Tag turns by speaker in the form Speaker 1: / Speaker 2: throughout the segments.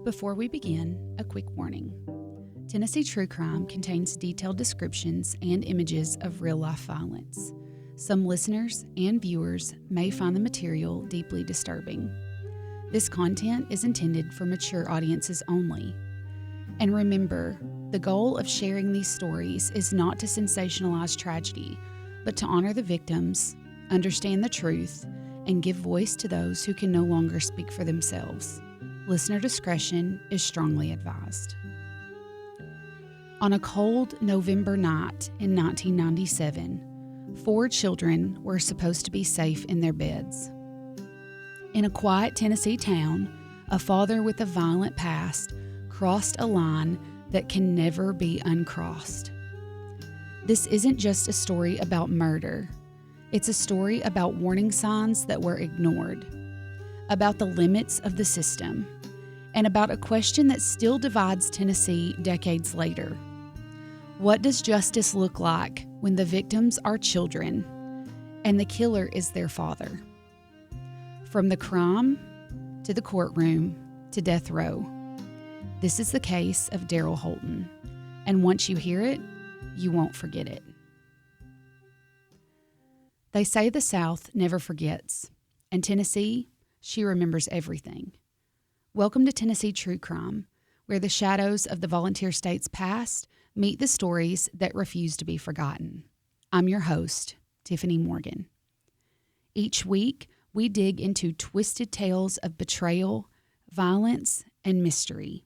Speaker 1: Before we begin, a quick warning. Tennessee True Crime contains detailed descriptions and images of real-life violence. Some listeners and viewers may find the material deeply disturbing. This content is intended for mature audiences only. And remember, the goal of sharing these stories is not to sensationalize tragedy, but to honor the victims, understand the truth, and give voice to those who can no longer speak for themselves. Listener discretion is strongly advised. On a cold November night in 1997, 4 children were supposed to be safe in their beds. In a quiet Tennessee town, a father with a violent past crossed a line that can never be uncrossed. This isn't just a story about murder. It's a story about warning signs that were ignored, about the limits of the system, and about a question that still divides Tennessee decades later. What does justice look like when the victims are children and the killer is their father? From the crime to the courtroom to death row, this is the case of Daryl Holton, and once you hear it, you won't forget it. They say the South never forgets, and Tennessee, she remembers everything. Welcome to Tennessee True Crime, where the shadows of the volunteer state's past meet the stories that refuse to be forgotten. I'm your host, Tiffany Morgan. Each week, we dig into twisted tales of betrayal, violence, and mystery.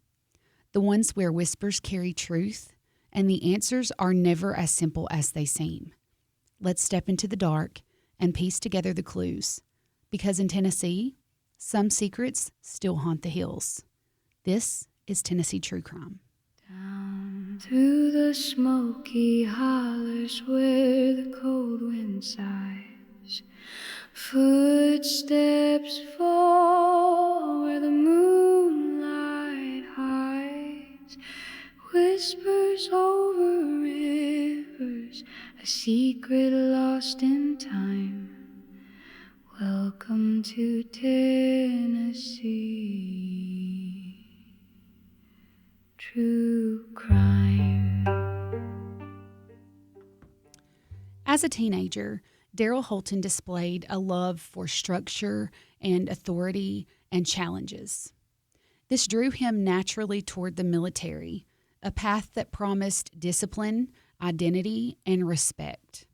Speaker 1: The ones where whispers carry truth, and the answers are never as simple as they seem. Let's step into the dark and piece together the clues, because in Tennessee, some secrets still haunt the hills. This is Tennessee True Crime.
Speaker 2: Down through the smoky hollers where the cold wind sighs, footsteps fall where the moonlight hides, whispers over rivers, a secret lost in time. Welcome to Tennessee True Crime.
Speaker 1: As a teenager, Daryl Holton displayed a love for structure and authority and challenges. This drew him naturally toward the military, a path that promised discipline, identity, and respect.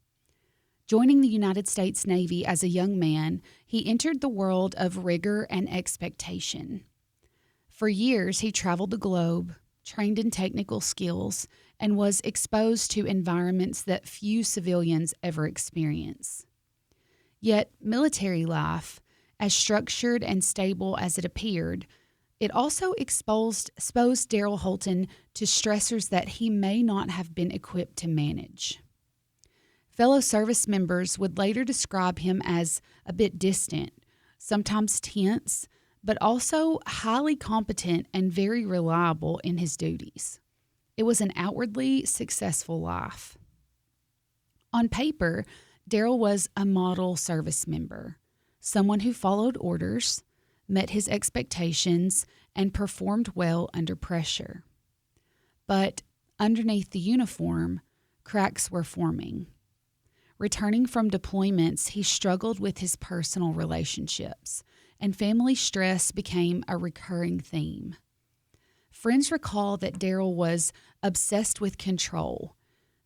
Speaker 1: Joining the United States Navy as a young man, he entered the world of rigor and expectation. For years, he traveled the globe, trained in technical skills, and was exposed to environments that few civilians ever experience. Yet, military life, as structured and stable as it appeared, it also exposed Daryl Holton to stressors that he may not have been equipped to manage. Fellow service members would later describe him as a bit distant, sometimes tense, but also highly competent and very reliable in his duties. It was an outwardly successful life. On paper, Daryl was a model service member, someone who followed orders, met his expectations, and performed well under pressure. But underneath the uniform, cracks were forming. Returning from deployments, he struggled with his personal relationships, and family stress became a recurring theme. Friends recall that Daryl was obsessed with control,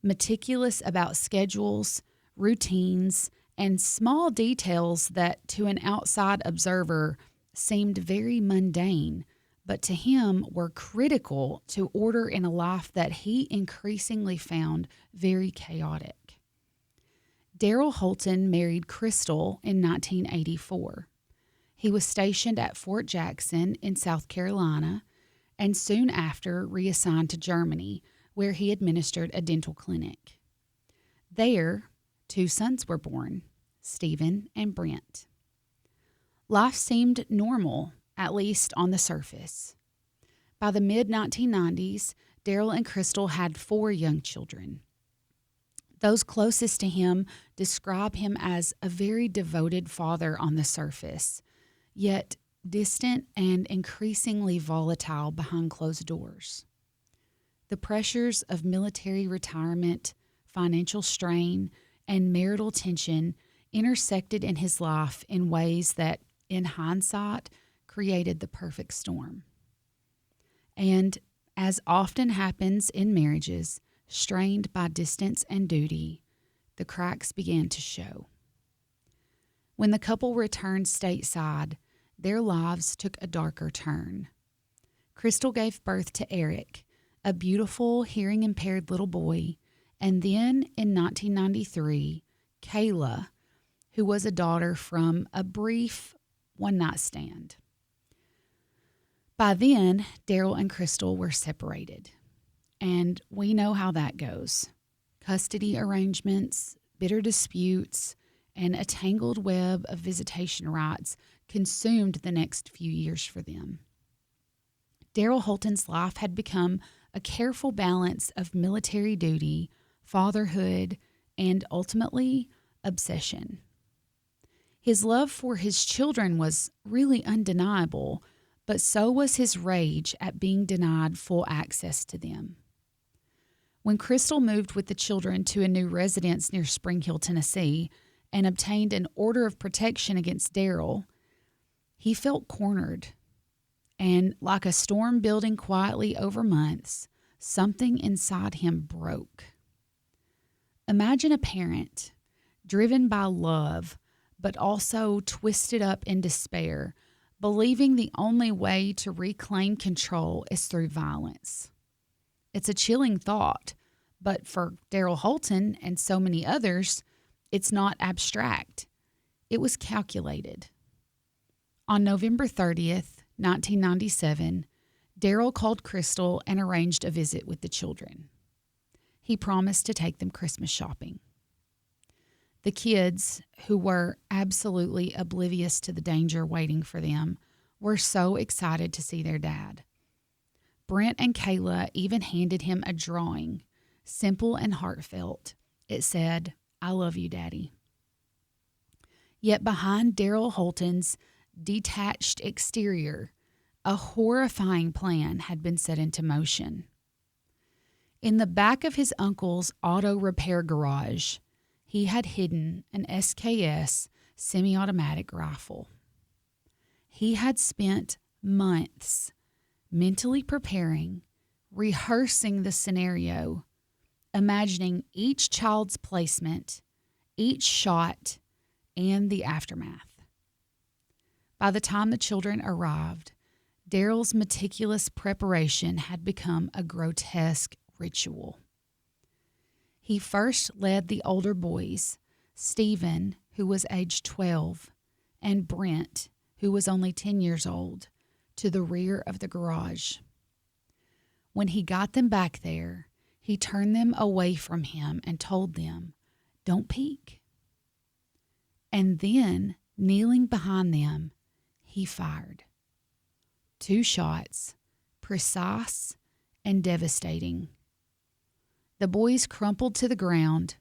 Speaker 1: meticulous about schedules, routines, and small details that to an outside observer seemed very mundane, but to him were critical to order in a life that he increasingly found very chaotic. Daryl Holton married Crystal in 1984. He was stationed at Fort Jackson in South Carolina and soon after reassigned to Germany, where he administered a dental clinic. There, 2 sons were born, Stephen and Brent. Life seemed normal, at least on the surface. By the mid-1990s, Daryl and Crystal had 4 young children. Those closest to him describe him as a very devoted father on the surface, yet distant and increasingly volatile behind closed doors. The pressures of military retirement, financial strain, and marital tension intersected in his life in ways that, in hindsight, created the perfect storm. And, as often happens in marriages strained by distance and duty, the cracks began to show. When the couple returned stateside, their lives took a darker turn. Crystal gave birth to Eric, a beautiful hearing-impaired little boy, and then in 1993, Kayla, who was a daughter from a brief one-night stand. By then, Daryl and Crystal were separated, and we know how that goes. Custody arrangements, bitter disputes, and a tangled web of visitation rights consumed the next few years for them. Daryl Holton's life had become a careful balance of military duty, fatherhood, and ultimately, obsession. His love for his children was really undeniable, but so was his rage at being denied full access to them. When Crystal moved with the children to a new residence near Spring Hill, Tennessee, and obtained an order of protection against Daryl, he felt cornered. And like a storm building quietly over months, something inside him broke. Imagine a parent, driven by love, but also twisted up in despair, believing the only way to reclaim control is through violence. It's a chilling thought, but for Daryl Holton and so many others, it's not abstract. It was calculated. On November 30th, 1997, Daryl called Crystal and arranged a visit with the children. He promised to take them Christmas shopping. The kids, who were absolutely oblivious to the danger waiting for them, were so excited to see their dad. Brent and Kayla even handed him a drawing, simple and heartfelt. It said, "I love you, Daddy." Yet behind Daryl Holton's detached exterior, a horrifying plan had been set into motion. In the back of his uncle's auto repair garage, he had hidden an SKS semi-automatic rifle. He had spent months mentally preparing, rehearsing the scenario, imagining each child's placement, each shot, and the aftermath. By the time the children arrived, Daryl's meticulous preparation had become a grotesque ritual. He first led the older boys, Stephen, who was age 12, and Brent, who was only 10 years old, to the rear of the garage. When he got them back there, he turned them away from him and told them, "Don't peek." And then, kneeling behind them, he fired. 2 shots, precise and devastating. The boys crumpled to the ground.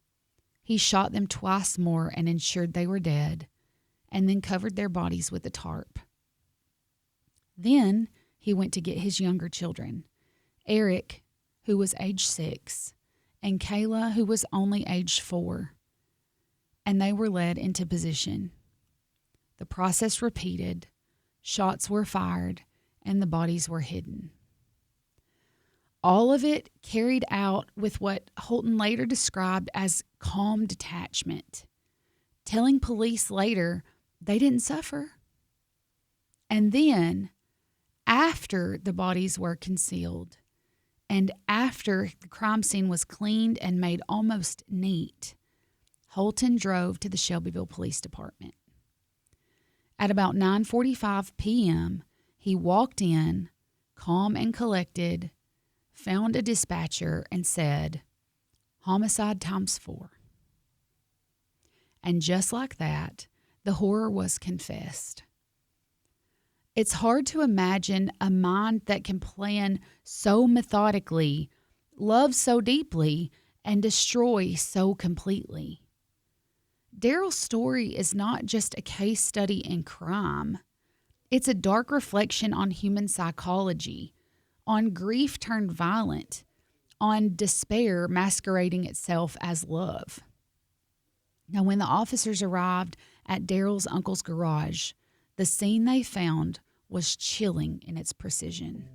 Speaker 1: He shot them twice more and ensured they were dead, and then covered their bodies with a tarp. Then he went to get his younger children, Eric, who was age 6, and Kayla, who was only age 4, and they were led into position. The process repeated, shots were fired, and the bodies were hidden. All of it carried out with what Holton later described as calm detachment, telling police later they didn't suffer. And then, after the bodies were concealed, and after the crime scene was cleaned and made almost neat, Holton drove to the Shelbyville Police Department. At about 9:45 p.m., he walked in, calm and collected, found a dispatcher, and said, "Homicide times 4." And just like that, the horror was confessed. It's hard to imagine a mind that can plan so methodically, love so deeply, and destroy so completely. Daryl's story is not just a case study in crime. It's a dark reflection on human psychology, on grief turned violent, on despair masquerading itself as love. Now, when the officers arrived at Daryl's uncle's garage, the scene they found was chilling in its precision.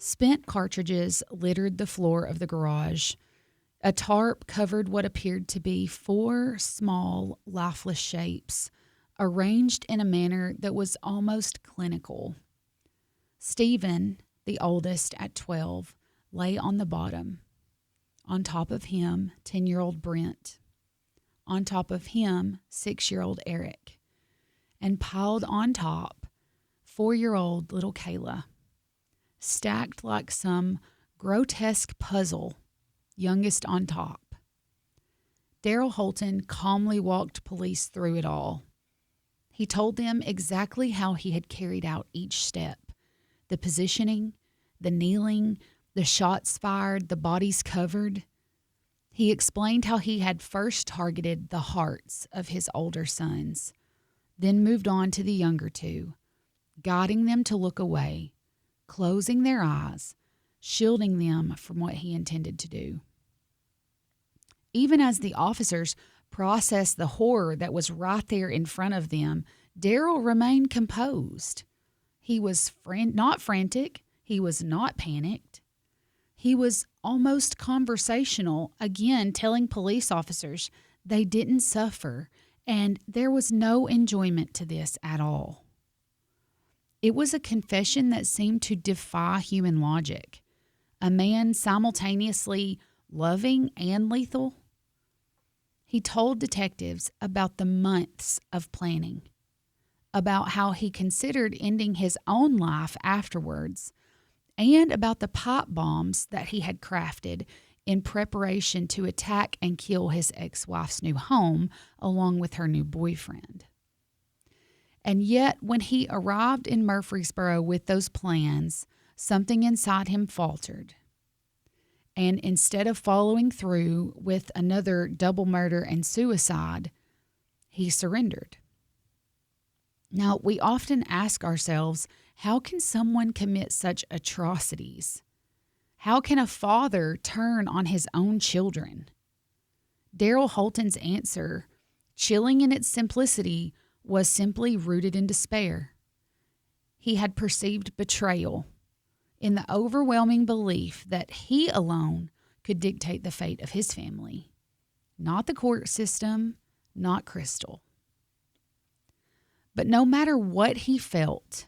Speaker 1: Spent cartridges littered the floor of the garage. A tarp covered what appeared to be 4 small, lifeless shapes, arranged in a manner that was almost clinical. Stephen, the oldest at 12, lay on the bottom. On top of him, 10-year-old Brent. On top of him, 6-year-old Eric. And piled on top, 4-year-old little Kayla. Stacked like some grotesque puzzle, youngest on top. Daryl Holton calmly walked police through it all. He told them exactly how he had carried out each step, the positioning, the kneeling, the shots fired, the bodies covered. He explained how he had first targeted the hearts of his older sons, then moved on to the younger 2, guiding them to look away, closing their eyes, shielding them from what he intended to do. Even as the officers processed the horror that was right there in front of them, Daryl remained composed. He was not frantic. He was not panicked. He was almost conversational, again telling police officers they didn't suffer, and there was no enjoyment to this at all. It was a confession that seemed to defy human logic. A man simultaneously loving and lethal. He told detectives about the months of planning, about how he considered ending his own life afterwards, and about the pipe bombs that he had crafted in preparation to attack and kill his ex-wife's new home along with her new boyfriend. And yet, when he arrived in Murfreesboro with those plans, something inside him faltered. And instead of following through with another double murder and suicide, he surrendered. Now, we often ask ourselves, how can someone commit such atrocities? How can a father turn on his own children? Daryl Holton's answer, chilling in its simplicity, was simply rooted in despair. He had perceived betrayal in the overwhelming belief that he alone could dictate the fate of his family, not the court system, not Crystal. But no matter what he felt,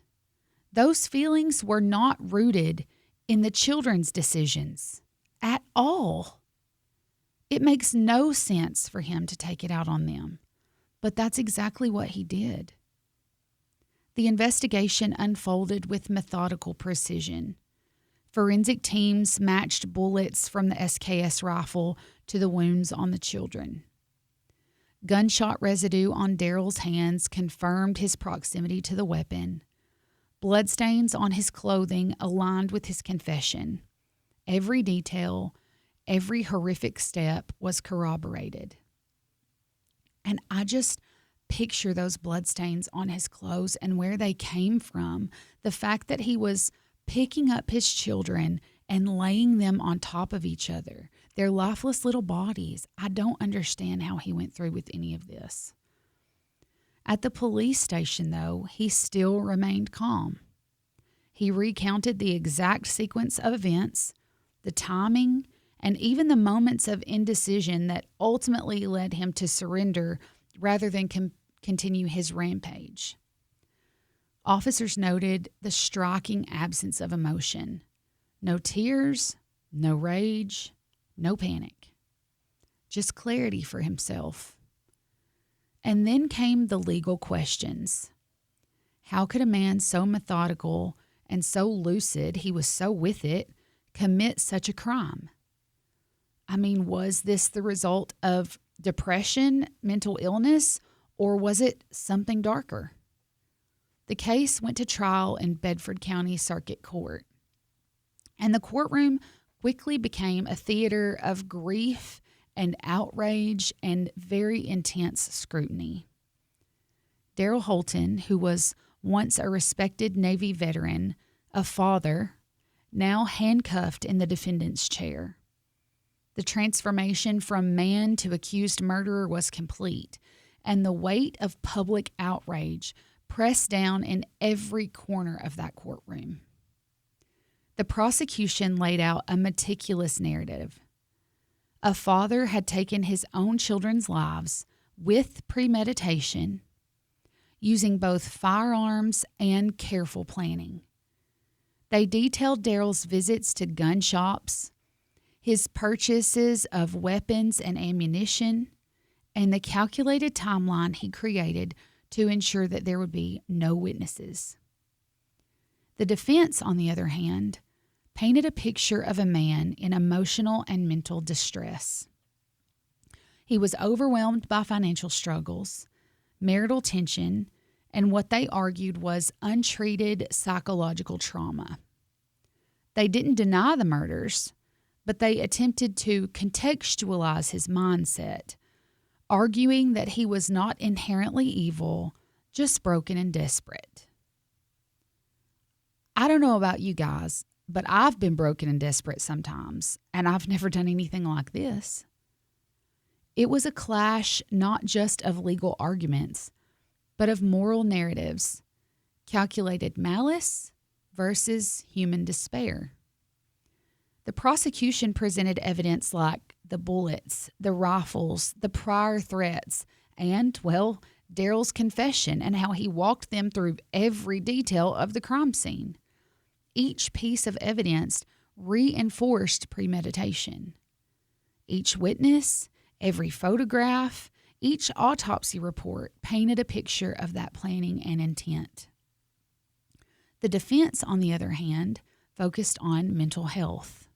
Speaker 1: those feelings were not rooted in the children's decisions at all. It makes no sense for him to take it out on them. But that's exactly what he did. The investigation unfolded with methodical precision. Forensic teams matched bullets from the SKS rifle to the wounds on the children. Gunshot residue on Daryl's hands confirmed his proximity to the weapon. Bloodstains on his clothing aligned with his confession. Every detail, every horrific step was corroborated. And I just picture those bloodstains on his clothes and where they came from. The fact that he was picking up his children and laying them on top of each other, their lifeless little bodies. I don't understand how he went through with any of this. At the police station, though, he still remained calm. He recounted the exact sequence of events, the timing, and even the moments of indecision that ultimately led him to surrender rather than continue his rampage. Officers noted the striking absence of emotion. No tears, no rage, no panic. Just clarity for himself. And then came the legal questions. How could a man so methodical and so lucid, he was so with it, commit such a crime? I mean, was this the result of depression, mental illness, or was it something darker? The case went to trial in Bedford County Circuit Court, and the courtroom quickly became a theater of grief and outrage and very intense scrutiny. Daryl Holton, who was once a respected Navy veteran, a father, now handcuffed in the defendant's chair. The transformation from man to accused murderer was complete, and the weight of public outrage pressed down in every corner of that courtroom. The prosecution laid out a meticulous narrative. A father had taken his own children's lives with premeditation, using both firearms and careful planning. They detailed Daryl's visits to gun shops, his purchases of weapons and ammunition, and the calculated timeline he created to ensure that there would be no witnesses. The defense, on the other hand, painted a picture of a man in emotional and mental distress. He was overwhelmed by financial struggles, marital tension, and what they argued was untreated psychological trauma. They didn't deny the murders, but they attempted to contextualize his mindset, arguing that he was not inherently evil, just broken and desperate. I don't know about you guys, but I've been broken and desperate sometimes, and I've never done anything like this. It was a clash not just of legal arguments, but of moral narratives, calculated malice versus human despair. The prosecution presented evidence like the bullets, the rifles, the prior threats, and, well, Daryl's confession and how he walked them through every detail of the crime scene. Each piece of evidence reinforced premeditation. Each witness, every photograph, each autopsy report painted a picture of that planning and intent. The defense, on the other hand, focused on mental health.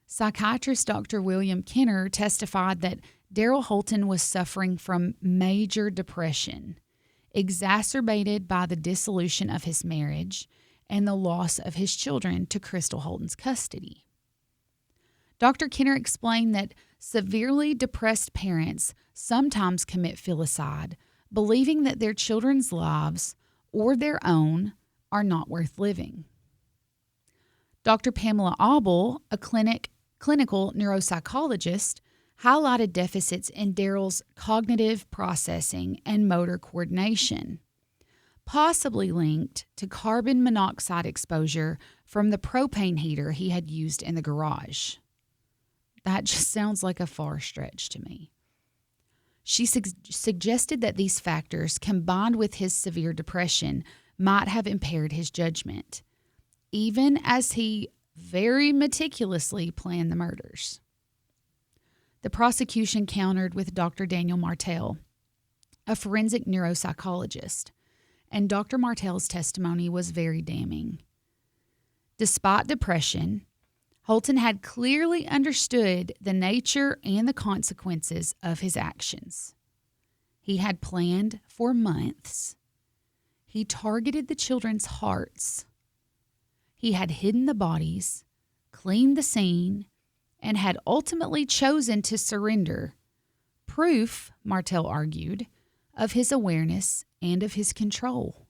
Speaker 1: Psychiatrist Dr. William Kenner testified that Daryl Holton was suffering from major depression, exacerbated by the dissolution of his marriage and the loss of his children to Crystal Holton's custody. Dr. Kenner explained that severely depressed parents sometimes commit filicide, believing that their children's lives or their own are not worth living. Dr. Pamela Abel, a clinical neuropsychologist, highlighted deficits in Daryl's cognitive processing and motor coordination, possibly linked to carbon monoxide exposure from the propane heater he had used in the garage. That just sounds like a far stretch to me. She suggested that these factors, combined with his severe depression, might have impaired his judgment, even as he very meticulously planned the murders. The prosecution countered with Dr. Daniel Martell, a forensic neuropsychologist, and Dr. Martell's testimony was very damning. Despite depression, Holton had clearly understood the nature and the consequences of his actions. He had planned for months. He targeted the children's hearts. He had hidden the bodies, cleaned the scene, and had ultimately chosen to surrender, proof, Martell argued, of his awareness and of his control.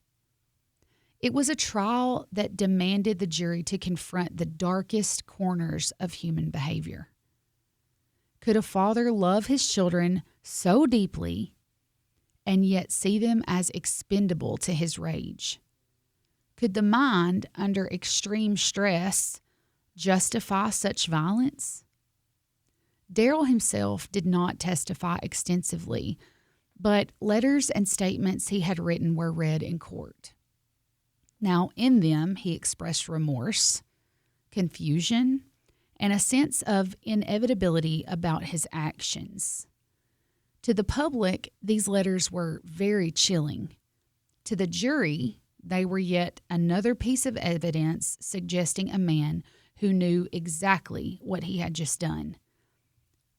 Speaker 1: It was a trial that demanded the jury to confront the darkest corners of human behavior. Could a father love his children so deeply and yet see them as expendable to his rage? Could the mind, under extreme stress, justify such violence? Daryl himself did not testify extensively, but letters and statements he had written were read in court. Now, in them, he expressed remorse, confusion, and a sense of inevitability about his actions. To the public, these letters were very chilling. To the jury, they were yet another piece of evidence suggesting a man who knew exactly what he had just done.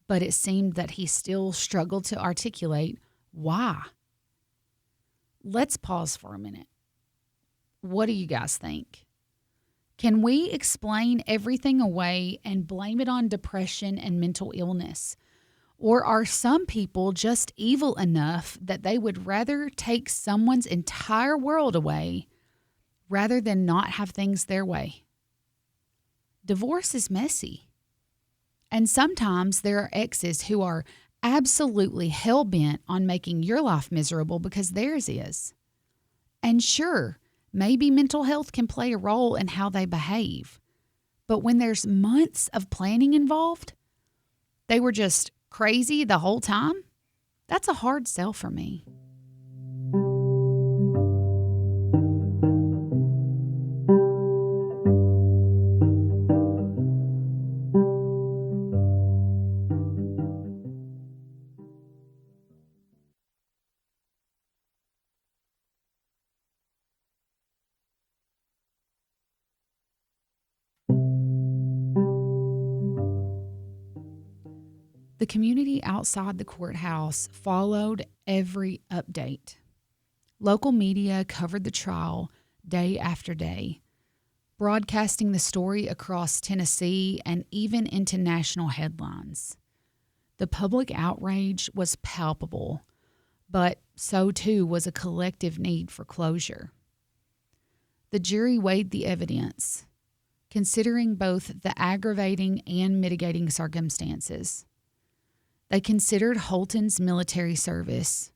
Speaker 1: but it seemed that he still struggled to articulate why. Let's pause for a minute. What do you guys think? Can we explain everything away and blame it on depression and mental illness? Or are some people just evil enough that they would rather take someone's entire world away rather than not have things their way? Divorce is messy. And sometimes there are exes who are absolutely hell-bent on making your life miserable because theirs is. And sure, maybe mental health can play a role in how they behave. But when there's months of planning involved, they were just crazy the whole time? That's a hard sell for me. The community outside the courthouse followed every update. Local media covered the trial day after day, broadcasting the story across Tennessee and even into national headlines. The public outrage was palpable, but so too was a collective need for closure. The jury weighed the evidence, considering both the aggravating and mitigating circumstances. They considered Holton's military service,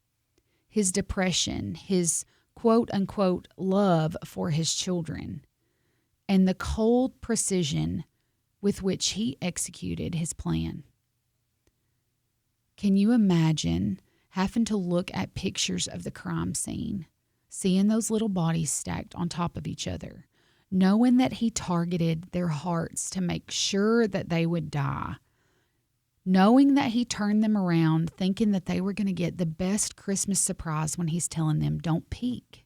Speaker 1: his depression, his quote-unquote love for his children, and the cold precision with which he executed his plan. Can you imagine having to look at pictures of the crime scene, seeing those little bodies stacked on top of each other, knowing that he targeted their hearts to make sure that they would die, knowing that he turned them around thinking that they were going to get the best Christmas surprise when he's telling them, don't peek?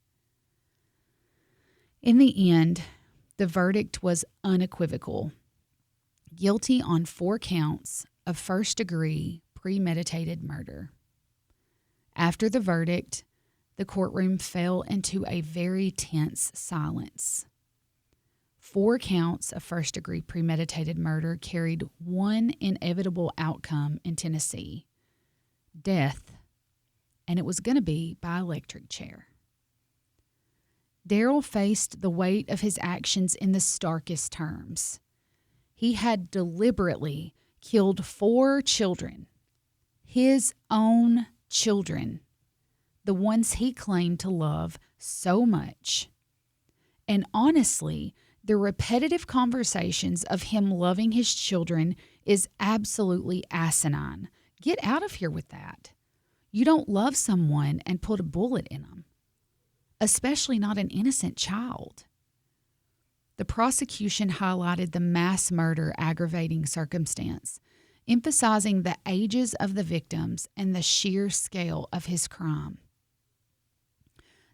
Speaker 1: In the end, the verdict was unequivocal. Guilty on 4 counts of first-degree premeditated murder. After the verdict, the courtroom fell into a very tense silence. 4 counts of first-degree premeditated murder carried one inevitable outcome in Tennessee: death, and it was going to be by electric chair. Darrell faced the weight of his actions in the starkest terms. He had deliberately killed 4 children, his own children, the ones he claimed to love so much. And honestly, the repetitive conversations of him loving his children is absolutely asinine. Get out of here with that. You don't love someone and put a bullet in them, especially not an innocent child. The prosecution highlighted the mass murder aggravating circumstance, emphasizing the ages of the victims and the sheer scale of his crime.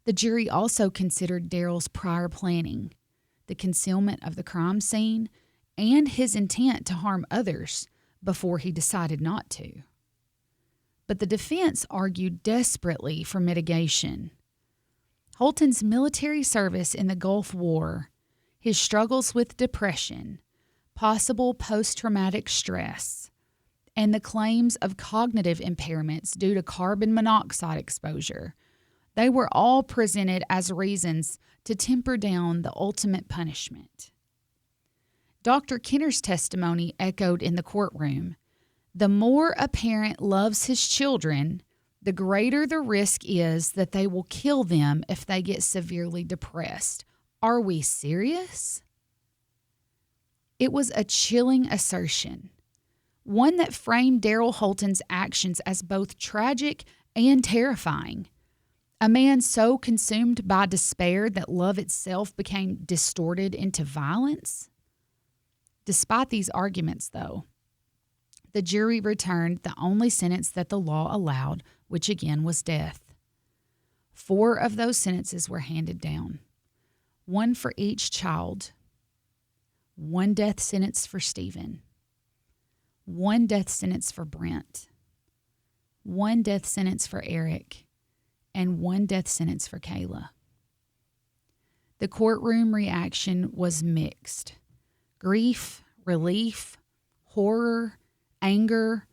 Speaker 1: The jury also considered Darrell's prior planning, the concealment of the crime scene, and his intent to harm others before he decided not to. But the defense argued desperately for mitigation. Holton's military service in the Gulf War, his struggles with depression, possible post-traumatic stress, and the claims of cognitive impairments due to carbon monoxide exposure, they were all presented as reasons to temper down the ultimate punishment. Dr. Kenner's testimony echoed in the courtroom. The more a parent loves his children, the greater the risk is that they will kill them if they get severely depressed. Are we serious? It was a chilling assertion, one that framed Darrell Holton's actions as both tragic and terrifying. A man so consumed by despair that love itself became distorted into violence? Despite these arguments, though, the jury returned the only sentence that the law allowed, which again was death. 4 of those sentences were handed down, 1 for each child, 1 death sentence for Stephen, one death sentence for Brent, one death sentence for Eric, and one death sentence for Kayla. The courtroom reaction was mixed. Grief, relief, horror, anger,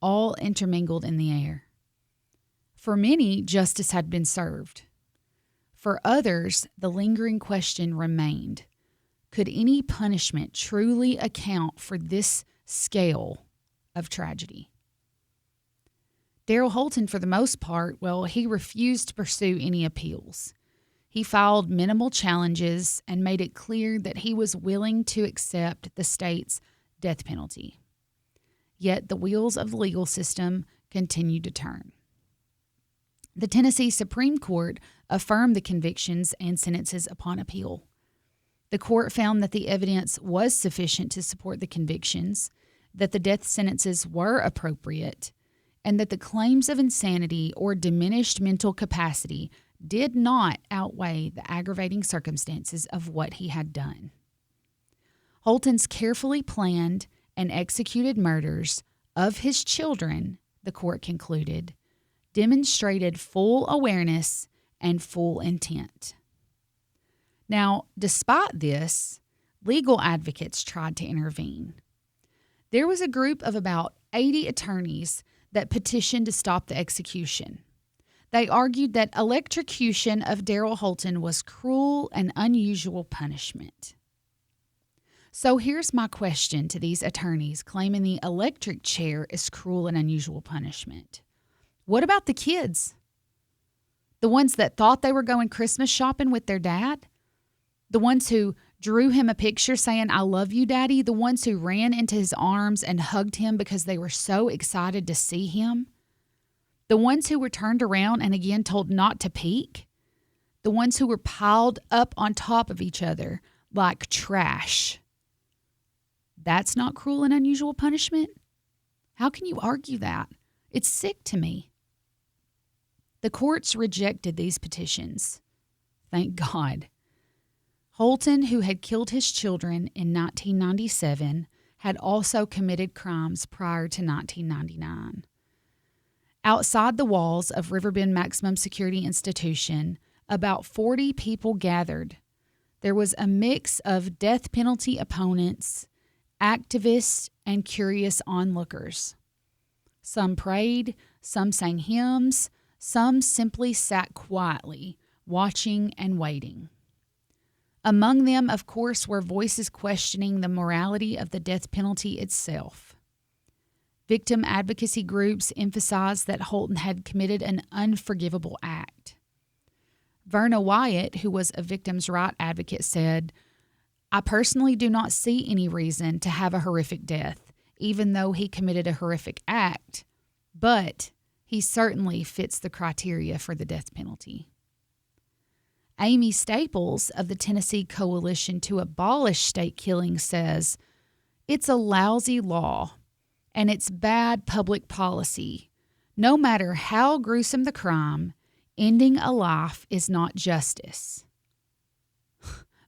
Speaker 1: all intermingled in the air. For many, justice had been served. For others, the lingering question remained: could any punishment truly account for this scale of tragedy? Daryl Holton, for the most part, he refused to pursue any appeals. He filed minimal challenges and made it clear that he was willing to accept the state's death penalty. Yet the wheels of the legal system continued to turn. The Tennessee Supreme Court affirmed the convictions and sentences upon appeal. The court found that the evidence was sufficient to support the convictions, that the death sentences were appropriate, and that the claims of insanity or diminished mental capacity did not outweigh the aggravating circumstances of what he had done. Holton's carefully planned and executed murders of his children, the court concluded, demonstrated full awareness and full intent. Now, despite this, legal advocates tried to intervene. There was a group of about 80 attorneys that petitioned to stop the execution. They argued that electrocution of Daryl Holton was cruel and unusual punishment. So here's my question to these attorneys claiming the electric chair is cruel and unusual punishment. What about the kids? The ones that thought they were going Christmas shopping with their dad? The ones who drew him a picture saying, "I love you, Daddy"? The ones who ran into his arms and hugged him because they were so excited to see him? The ones who were turned around and again told not to peek? The ones who were piled up on top of each other like trash? That's not cruel and unusual punishment? How can you argue that? It's sick to me. The courts rejected these petitions. Thank God. Holton, who had killed his children in 1997, had also committed crimes prior to 1999. Outside the walls of Riverbend Maximum Security Institution, about 40 people gathered. There was a mix of death penalty opponents, activists, and curious onlookers. Some prayed, some sang hymns, some simply sat quietly, watching and waiting. Among them, of course, were voices questioning the morality of the death penalty itself. Victim advocacy groups emphasized that Holton had committed an unforgivable act. Verna Wyatt, who was a victim's right advocate, said, "I personally do not see any reason to have a horrific death, even though he committed a horrific act, but he certainly fits the criteria for the death penalty." Amy Staples of the Tennessee Coalition to Abolish State Killings says, "It's a lousy law, and it's bad public policy. No matter how gruesome the crime, ending a life is not justice."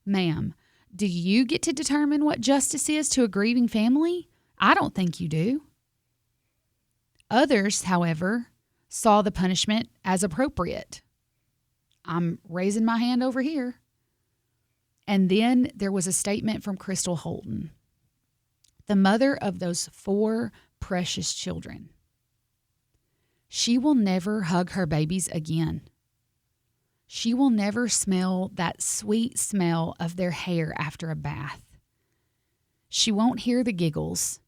Speaker 1: Ma'am, do you get to determine what justice is to a grieving family? I don't think you do. Others, however, saw the punishment as appropriate. I'm raising my hand over here. And then there was a statement from Crystal Holton, the mother of those 4 precious children. She will never hug her babies again. She will never smell that sweet smell of their hair after a bath. She won't hear the giggles.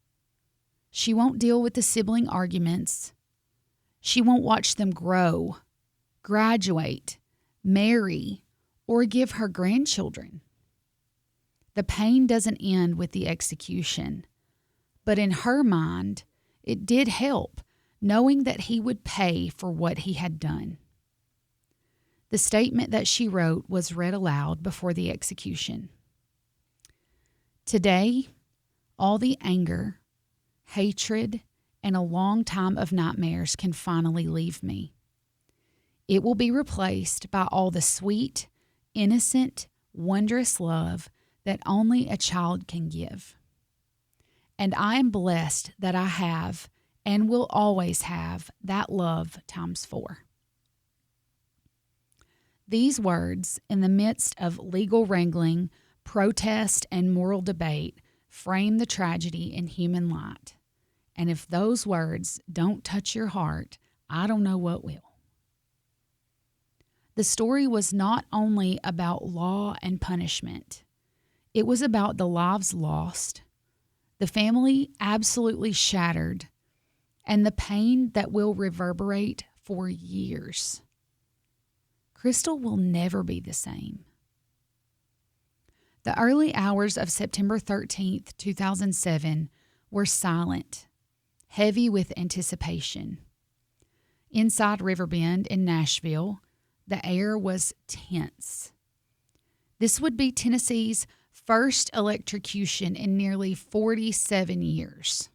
Speaker 1: She won't deal with the sibling arguments. She won't watch them grow, graduate, marry, or give her grandchildren. The pain doesn't end with the execution, but in her mind, it did help, knowing that he would pay for what he had done. The statement that she wrote was read aloud before the execution. "Today, all the anger, hatred, and a long time of nightmares can finally leave me. It will be replaced by all the sweet, innocent, wondrous love that only a child can give. And I am blessed that I have and will always have that love times 4. These words, in the midst of legal wrangling, protest, and moral debate, frame the tragedy in human light. And if those words don't touch your heart, I don't know what will. The story was not only about law and punishment. It was about the lives lost, the family absolutely shattered, and the pain that will reverberate for years. Crystal will never be the same. The early hours of September 13th, 2007 were silent, heavy with anticipation. Inside Riverbend in Nashville, the air was tense. This would be Tennessee's first electrocution in nearly 47 years.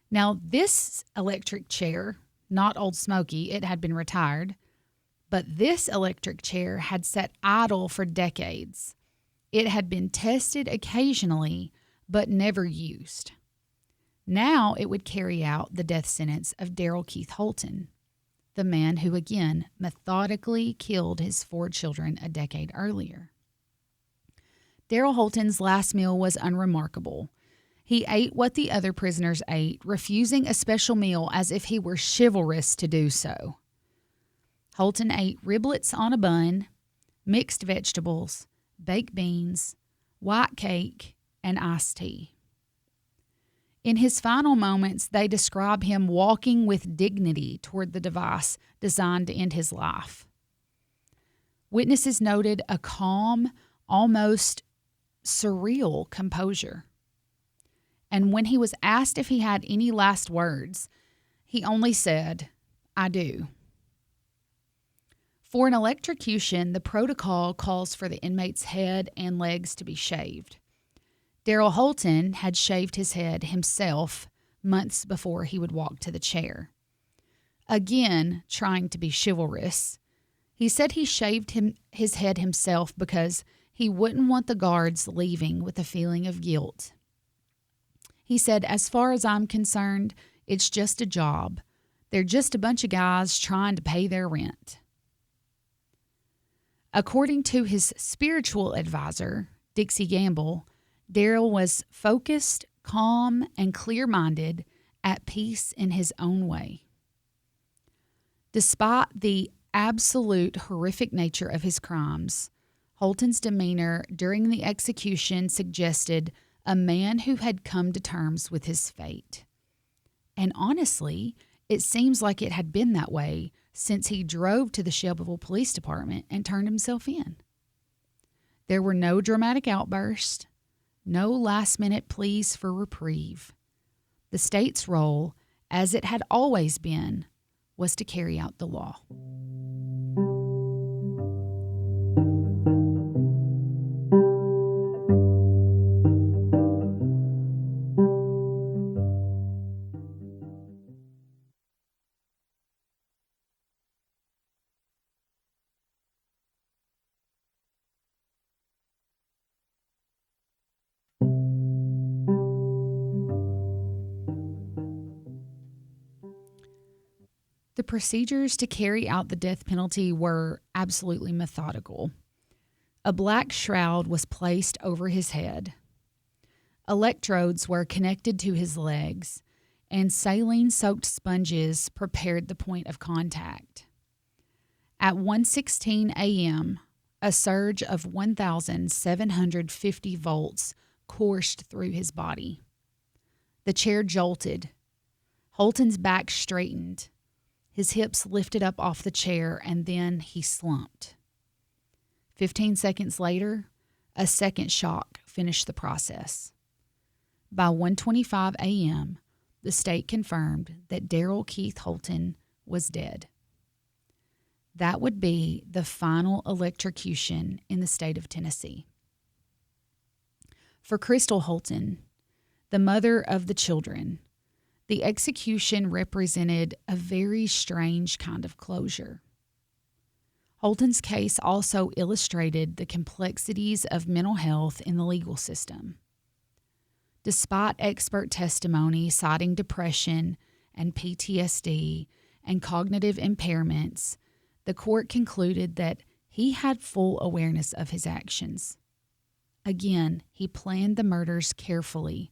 Speaker 1: Now, this electric chair, not Old Smoky, it had been retired, but this electric chair had sat idle for decades. It had been tested occasionally, but never used. Now it would carry out the death sentence of Daryl Keith Holton, the man who again methodically killed his 4 children a decade earlier. Daryl Holton's last meal was unremarkable. He ate what the other prisoners ate, refusing a special meal as if he were chivalrous to do so. Holton ate riblets on a bun, mixed vegetables, baked beans, white cake, and iced tea. In his final moments, they describe him walking with dignity toward the device designed to end his life. Witnesses noted a calm, almost surreal composure. And when he was asked if he had any last words, he only said, "I do." For an electrocution, the protocol calls for the inmate's head and legs to be shaved. Daryl Holton had shaved his head himself months before he would walk to the chair. Again, trying to be chivalrous, he said he shaved his head himself because he wouldn't want the guards leaving with a feeling of guilt. He said, "As far as I'm concerned, it's just a job. They're just a bunch of guys trying to pay their rent." According to his spiritual advisor, Dixie Gamble, Daryl was focused, calm, and clear-minded, at peace in his own way. Despite the absolute horrific nature of his crimes, Holton's demeanor during the execution suggested a man who had come to terms with his fate. And honestly, it seems like it had been that way since he drove to the Shelbyville Police Department and turned himself in. There were no dramatic outbursts, no last-minute pleas for reprieve. The state's role, as it had always been, was to carry out the law. The procedures to carry out the death penalty were absolutely methodical. A black shroud was placed over his head. Electrodes were connected to his legs, and saline-soaked sponges prepared the point of contact. At 1:16 a.m., a surge of 1,750 volts coursed through his body. The chair jolted. Holton's back straightened. His hips lifted up off the chair, and then he slumped. 15 seconds later, a second shock finished the process. By 1:25 a.m., the state confirmed that Daryl Keith Holton was dead. That would be the final electrocution in the state of Tennessee. For Crystal Holton, the mother of the children, the execution represented a very strange kind of closure. Holton's case also illustrated the complexities of mental health in the legal system. Despite expert testimony citing depression and PTSD and cognitive impairments, the court concluded that he had full awareness of his actions. Again, he planned the murders carefully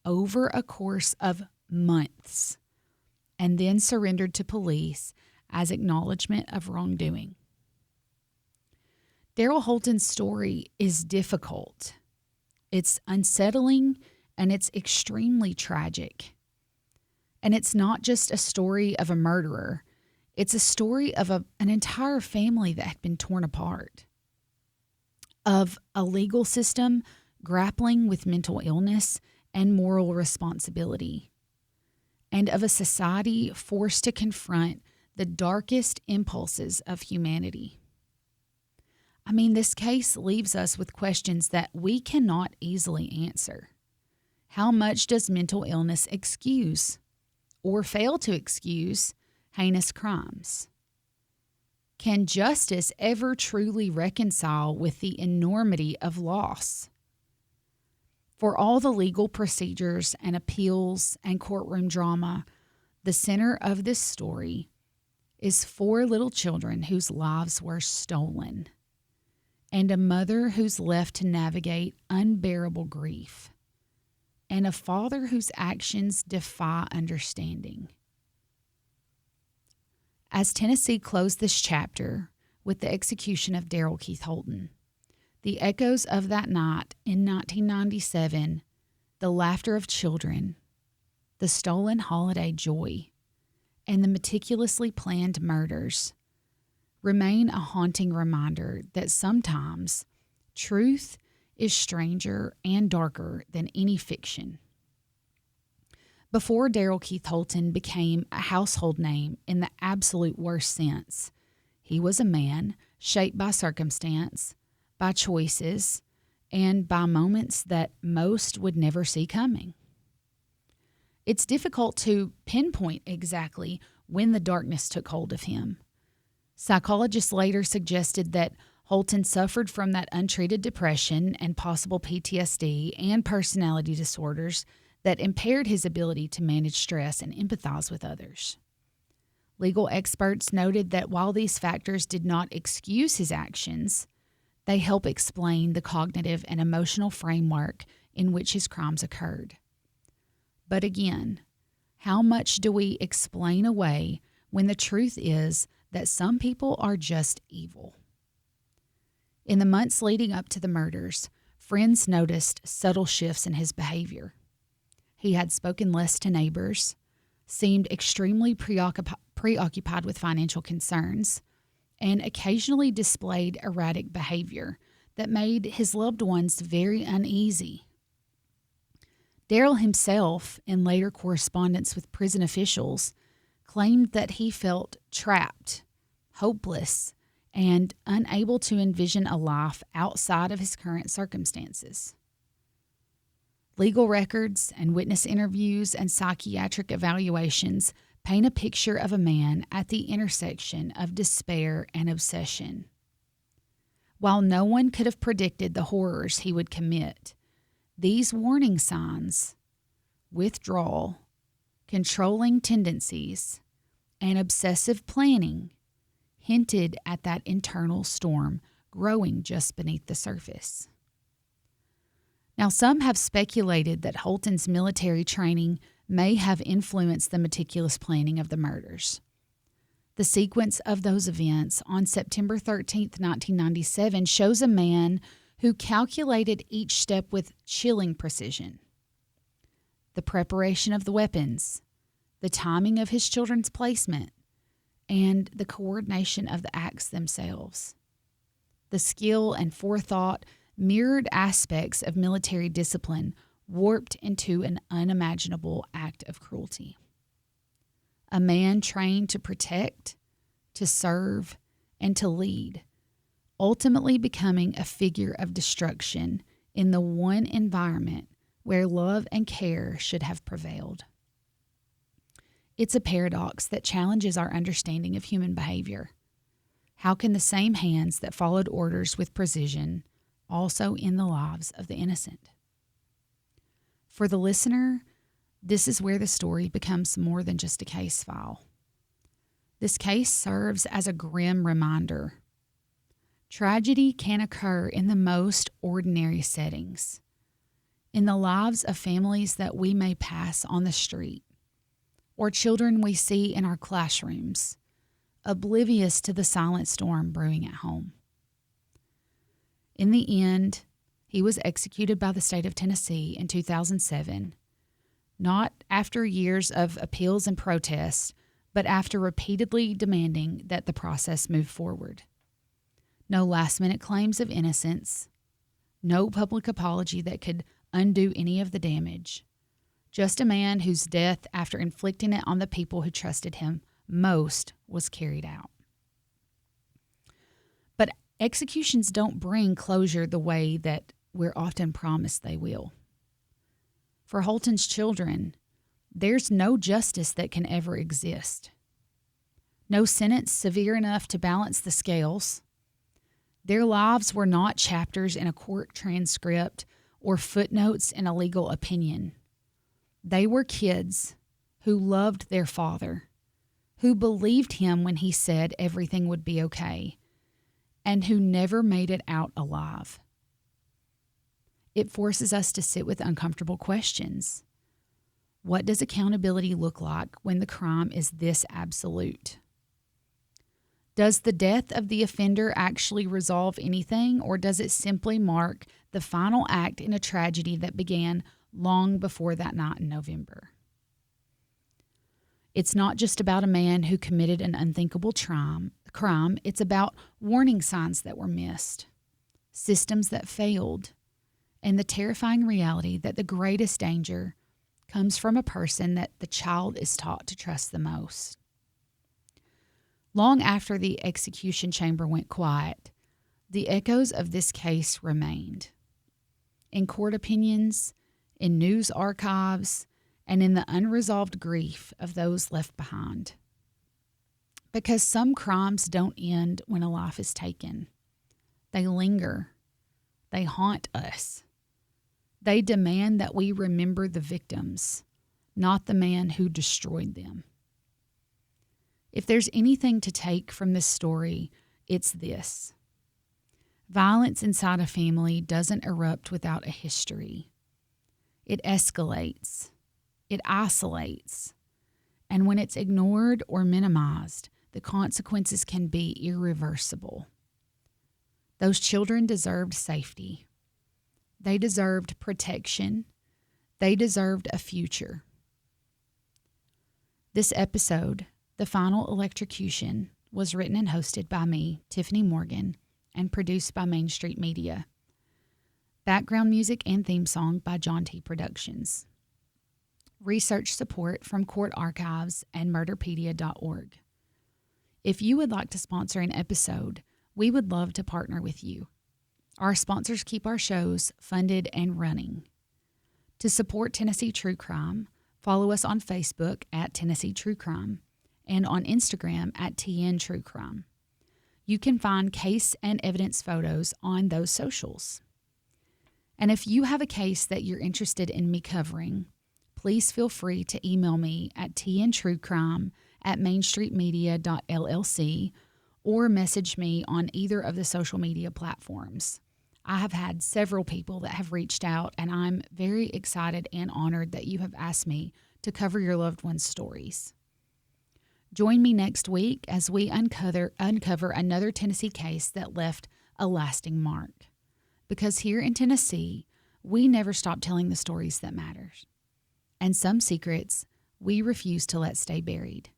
Speaker 1: over a course of months and then surrendered to police as acknowledgement of wrongdoing. Daryl Holton's story is difficult. It's unsettling and it's extremely tragic. And it's not just a story of a murderer. It's a story of an entire family that had been torn apart, of a legal system grappling with mental illness and moral responsibility, and of a society forced to confront the darkest impulses of humanity. I mean, this case leaves us with questions that we cannot easily answer. How much does mental illness excuse or fail to excuse heinous crimes? Can justice ever truly reconcile with the enormity of loss? For all the legal procedures and appeals and courtroom drama, the center of this story is 4 little children whose lives were stolen, and a mother who's left to navigate unbearable grief, and a father whose actions defy understanding. As Tennessee closed this chapter with the execution of Daryl Keith Holton, the echoes of that night in 1997, the laughter of children, the stolen holiday joy, and the meticulously planned murders remain a haunting reminder that sometimes truth is stranger and darker than any fiction. Before Daryl Keith Holton became a household name in the absolute worst sense, he was a man shaped by circumstance, by choices, and by moments that most would never see coming. It's difficult to pinpoint exactly when the darkness took hold of him. Psychologists later suggested that Holton suffered from that untreated depression and possible PTSD and personality disorders that impaired his ability to manage stress and empathize with others. Legal experts noted that while these factors did not excuse his actions, they help explain the cognitive and emotional framework in which his crimes occurred. But again, how much do we explain away when the truth is that some people are just evil? In the months leading up to the murders, friends noticed subtle shifts in his behavior. He had spoken less to neighbors, seemed extremely preoccupied with financial concerns, and occasionally displayed erratic behavior that made his loved ones very uneasy. Daryl himself, in later correspondence with prison officials, claimed that he felt trapped, hopeless, and unable to envision a life outside of his current circumstances. Legal records and witness interviews and psychiatric evaluations paint a picture of a man at the intersection of despair and obsession. While no one could have predicted the horrors he would commit, these warning signs, withdrawal, controlling tendencies, and obsessive planning hinted at that internal storm growing just beneath the surface. Now, some have speculated that Holton's military training may have influenced the meticulous planning of the murders. The sequence of those events on September 13th, 1997 shows a man who calculated each step with chilling precision. The preparation of the weapons, the timing of his children's placement, and the coordination of the acts themselves. The skill and forethought mirrored aspects of military discipline warped into an unimaginable act of cruelty. A man trained to protect, to serve, and to lead, ultimately becoming a figure of destruction in the one environment where love and care should have prevailed. It's a paradox that challenges our understanding of human behavior. How can the same hands that followed orders with precision also end the lives of the innocent? For the listener, this is where the story becomes more than just a case file. This case serves as a grim reminder. Tragedy can occur in the most ordinary settings, in the lives of families that we may pass on the street, or children we see in our classrooms, oblivious to the silent storm brewing at home. In the end, he was executed by the state of Tennessee in 2007, not after years of appeals and protests, but after repeatedly demanding that the process move forward. No last-minute claims of innocence, no public apology that could undo any of the damage. Just a man whose death, after inflicting it on the people who trusted him most, was carried out. But executions don't bring closure the way that we're often promised they will. For Holton's children, there's no justice that can ever exist. No sentence severe enough to balance the scales. Their lives were not chapters in a court transcript or footnotes in a legal opinion. They were kids who loved their father, who believed him when he said everything would be okay, and who never made it out alive. It forces us to sit with uncomfortable questions. What does accountability look like when the crime is this absolute? Does the death of the offender actually resolve anything, or does it simply mark the final act in a tragedy that began long before that night in November? It's not just about a man who committed an unthinkable crime. It's about warning signs that were missed, systems that failed, and the terrifying reality that the greatest danger comes from a person that the child is taught to trust the most. Long after the execution chamber went quiet, the echoes of this case remained. In court opinions, in news archives, and in the unresolved grief of those left behind. Because some crimes don't end when a life is taken. They linger. They haunt us. They demand that we remember the victims, not the man who destroyed them. If there's anything to take from this story, it's this. Violence inside a family doesn't erupt without a history. It escalates. It isolates. And when it's ignored or minimized, the consequences can be irreversible. Those children deserved safety. They deserved protection. They deserved a future. This episode, The Final Electrocution, was written and hosted by me, Tiffany Morgan, and produced by Main Street Media. Background music and theme song by John T. Productions. Research support from Court Archives and Murderpedia.org. If you would like to sponsor an episode, we would love to partner with you. Our sponsors keep our shows funded and running. To support Tennessee True Crime, follow us on Facebook at Tennessee True Crime and on Instagram at TN True Crime. You can find case and evidence photos on those socials. And if you have a case that you're interested in me covering, please feel free to email me at tntruecrime@mainstreetmedia.llc or message me on either of the social media platforms. I have had several people that have reached out, and I'm very excited and honored that you have asked me to cover your loved ones' stories. Join me next week as we uncover another Tennessee case that left a lasting mark. Because here in Tennessee, we never stop telling the stories that matter. And some secrets we refuse to let stay buried.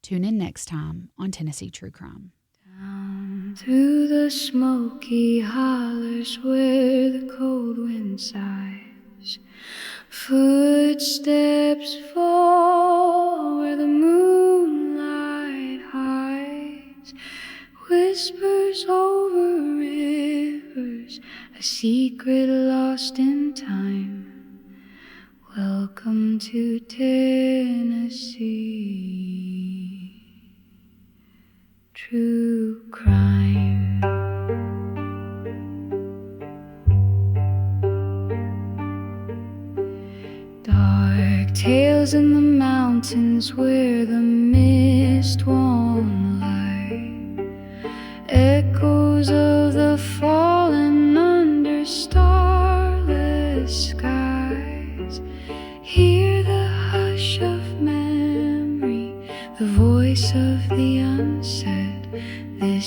Speaker 1: Tune in next time on Tennessee True Crime.
Speaker 2: Down through the smoky hollers where the cold wind sighs, footsteps fall where the moonlight hides, whispers over rivers, a secret lost in time. Welcome to Tennessee. True crime. tales in the mountains where the mist won't lie, echoes of the fallen under starless skies. Hear the hush of memory, the voice of the unsaid. This